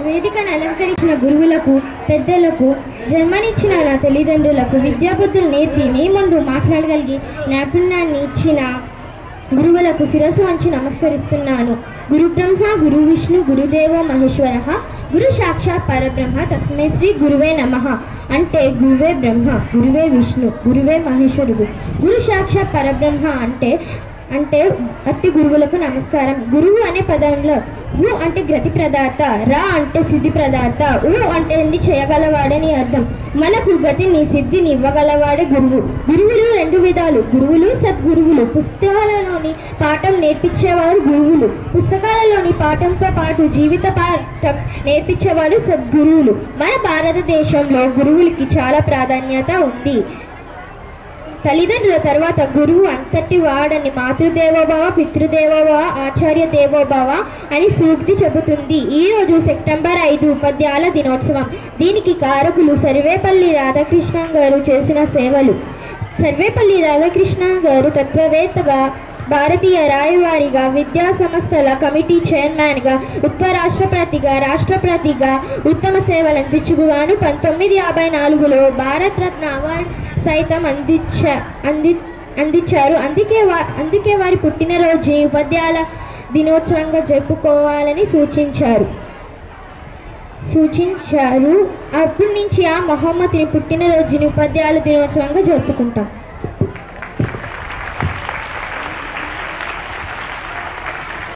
వేదికను అలంకరించిన గురువులకు, పెద్దలకు, జన్మనిచ్చిన నా తల్లిదండ్రులకు విద్యాబుద్ధులు నేర్పి మీ ముందు మాట్లాడగలిగి నైపుణ్యాన్ని ఇచ్చిన గురువులకు శిరస్సు వంచి నమస్కరిస్తున్నాను. గురు బ్రహ్మ, గురు విష్ణు, గురుదేవో మహేశ్వర, గురు సాక్షాత్ పరబ్రహ్మ, తస్మై శ్రీ గురువే నమః. అంటే గురువే బ్రహ్మ, గురువే విష్ణు, గురువే మహేశ్వరుడు. గురు సాక్షాత్ పరబ్రహ్మ అంటే అట్టి గురువులకు నమస్కారం. గురువు అనే పదంలో గు అంటే గతి ప్రదాత, రా అంటే సిద్ధి ప్రదాత, ఉ అంటే అన్ని చేయగలవాడని అర్థం. మనకు గతిని, సిద్ధిని ఇవ్వగలవాడే గురువు. గురువులు రెండు విధాలు, గురువులు, సద్గురువులు. పుస్తకాలలోని పాఠం నేర్పించేవారు గురువులు. పుస్తకాలలోని పాఠంతో పాటు జీవిత పాఠం నేర్పించేవారు సద్గురువులు. మన భారతదేశంలో గురువులకి చాలా ప్రాధాన్యత ఉంది. తల్లిదండ్రుల తర్వాత గురువు అంతటి వాడని మాతృదేవోభవ, పితృదేవోభవ, ఆచార్య దేవోభవ అని సూక్తి చెబుతుంది. ఈరోజు సెప్టెంబర్ 5 ఉపాధ్యాయుల దినోత్సవం. దీనికి కారకులు సర్వేపల్లి రాధాకృష్ణన్ గారు చేసిన సేవలు. సర్వేపల్లి రాధాకృష్ణన్ గారు తత్వవేత్తగా, భారతీయ రాయవారిగా, విద్యా సంస్థల కమిటీ చైర్మన్గా, ఉపరాష్ట్రపతిగా, రాష్ట్రపతిగా ఉత్తమ సేవలు అందించుగాను 1954లో భారతరత్న అవార్డు సైతం అందించారు. అందుకే వారి పుట్టినరోజు ఉపాధ్యాయుల దినోత్సవంగా జరుపుకోవాలని సూచించారు. అప్పటి నుంచి ఆ మహమ్మద్ని పుట్టినరోజుని ఉపాధ్యాయుల దినోత్సవంగా జరుపుకుంటాం.